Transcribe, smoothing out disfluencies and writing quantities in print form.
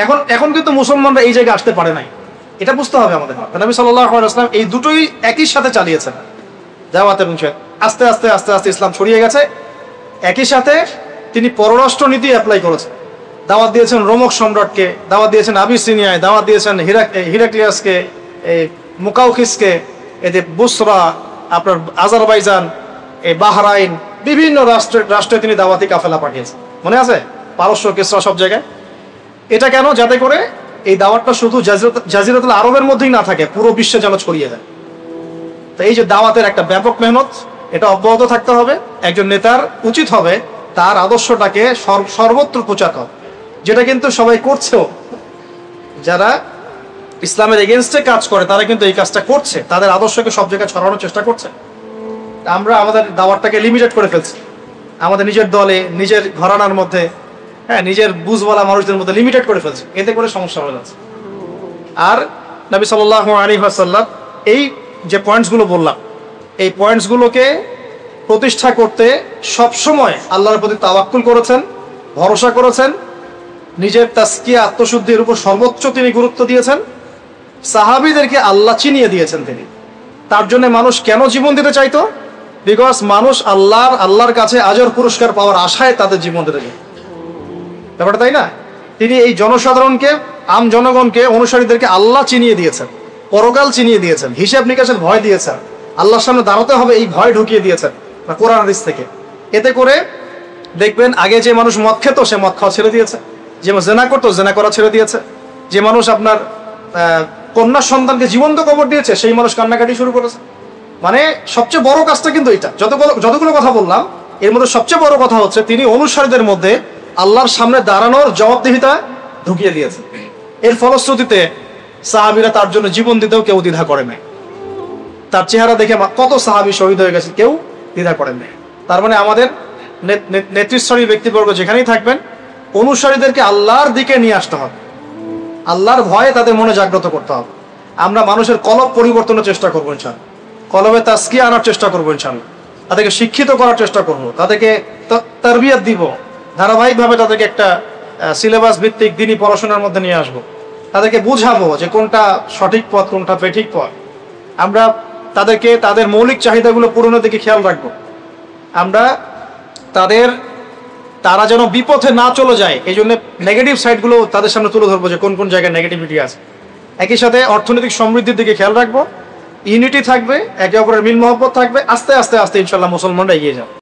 এখন এখন কিন্তু মুসলমানরা এই জায়গায় আসতে পারে নাই, এটা বুঝতে হবে আমাদের। নবী সাল্লাল্লাহু আলাইহি ওয়াসাল্লাম এই দুটোই একই সাথে চালিয়েছেন, দাওয়াত এবং জিহাদ। আস্তে আস্তে আস্তে আস্তে ইসলাম ছড়িয়ে গেছে। একই সাথে তিনি পররাষ্ট্র নীতি অ্যাপ্লাই করেছেন, দাওয়াত দিয়েছেন রোমক সম্রাটকে, দাওয়াত দিয়েছেন আবিসিনিয়ায়, দাওয়াত দিয়েছেন হিরাক্লিয়াসকে, এই মুকাউকিসকে, এই যে বুসরা, আপনার আজারবাইজান, এই বাহরাইন, বিভিন্ন রাষ্ট্রে তিনি দাওয়াতি কাফেলা পাঠিয়েছেন। মনে আছে? পারস্য, কিসরা, সব জায়গায়। এটা কেন? যাতে করে এই দাওয়াতটা শুধু জাজিরাতুল আরবের মধ্যেই না থাকে, পুরো বিশ্বে যেন ছড়িয়ে যায়। তো এই যে দাওয়াতের একটা ব্যাপক মেহনত, এটা অব্যাহত থাকতে হবে। একজন নেতার উচিত হবে তার আদর্শটাকে সর্বত্র প্রচার করা, যেটা কিন্তু সবাই করছেও। যারা ইসলামের এগেনস্টে কাজ করে তারা কিন্তু এই কাজটা করছে, তাদের আদর্শকে সব জায়গায় ছড়ানোর চেষ্টা করছে। আমরা আমাদের দাওয়াতটাকে লিমিটেড করে ফেলছি, আমাদের নিজের দলে, নিজের ঘরানার মধ্যে, হ্যাঁ, নিজের বুঝওয়ালা মানুষদের মধ্যে লিমিটেড করে ফেলছে। এতে করে সমস্যা হয়ে যাচ্ছে। আর নবী সাল্লাল্লাহু আলাইহি ওয়াসাল্লাম এই যে পয়েন্টসগুলো বললাম, এই পয়েন্টসগুলোকে প্রতিষ্ঠা করতে সবসময় আল্লাহর প্রতি তাওয়াক্কুল করেছেন, ভরসা করেছেন, নিজের তাসকিয়া, আত্মশুদ্ধির উপর সর্বোচ্চ তিনি গুরুত্ব দিয়েছেন। সাহাবীদেরকে আল্লাহ চিনিয়ে দিয়েছেন তিনি। তার জন্য মানুষ কেন জীবন দিতে চাইতো? বিকজ মানুষ আল্লাহর কাছে আজর পুরস্কার পাওয়ার আশায় তাদের জীবন দিতে চায়, ব্যাপারটা তাই না? তিনি এই জনসাধারণকে, আম জনগণকে, অনুসারীদেরকে আল্লাহ চিনিয়ে দিয়েছেন, পরকাল চিনিয়ে দিয়েছেন, হিসাব নিকাশের ভয় দিয়েছেন, আল্লাহর সামনে দাঁড়াতে হবে এই ভয় ঢুকিয়ে দিয়েছেন কোরআন হাদিস থেকে। এতে করে দেখবেন আগে যে মানুষ মদ খেত সে মদ খাওয়া ছেড়ে দিয়েছে, যে জেনা করতো জেনা করা ছেড়ে দিয়েছে, যে মানুষ আপনার কন্যা সন্তানকে জীবন্ত কবর দিয়েছে সেই মানুষ কান্নাকাটি শুরু করেছে। মানে সবচেয়ে বড় কাজটা কিন্তু এটা। যতগুলো কথা বললাম এর মধ্যে সবচেয়ে বড় কথা হচ্ছে তিনি অনুসারীদের মধ্যে আল্লাহর সামনে দাঁড়ানোর জবাবদিহিতা ঢুকিয়ে দিয়েছে। এর ফলশ্রুতিতে সাহাবীরা তার জন্য জীবন দিতেও কেউ দ্বিধা করে নাই। তার চেহারা দেখে কত সাহাবী শহীদ হয়ে গেছে, কেউ দ্বিধা করেন নাই। তার মানে আমাদের নেতৃস্থানীয় ব্যক্তিবর্গ যেখানেই থাকবেন, অনুসারীদেরকে আল্লাহর দিকে নিয়ে আসতে হবে, আল্লাহর ভয়ে তাদের মনে জাগ্রত করতে হবে। আমরা মানুষের কলব পরিবর্তনের চেষ্টা করবো ইনশাআল্লাহ, কলবে তাসকিয়া আনার চেষ্টা করবো ইনশাআল্লাহ, তাদেরকে শিক্ষিত করার চেষ্টা করবো, তাদেরকে তারবিয়াত দিব, ধারাবাহিকভাবে তাদেরকে একটা সিলেবাস ভিত্তিক দিনই পড়াশোনার মধ্যে নিয়ে আসবো, তাদেরকে বুঝাবো যে কোনটা সঠিক পথ, কোনটা বেঠিক পথ। আমরা তাদেরকে তাদের মৌলিক চাহিদাগুলো পূরণের দিকে খেয়াল রাখবো। আমরা তারা যেন বিপথে না চলে যায় এই জন্য নেগেটিভ সাইডগুলো তাদের সামনে তুলে ধরবো, যে কোন কোন জায়গায় নেগেটিভিটি আছে। একই সাথে অর্থনৈতিক সমৃদ্ধির দিকে খেয়াল রাখবো, ইউনিটি থাকবে, একে অপরের মিল মহব্বত থাকবে। আস্তে আস্তে আস্তে ইনশাল্লাহ মুসলমানরা এগিয়ে যাবে।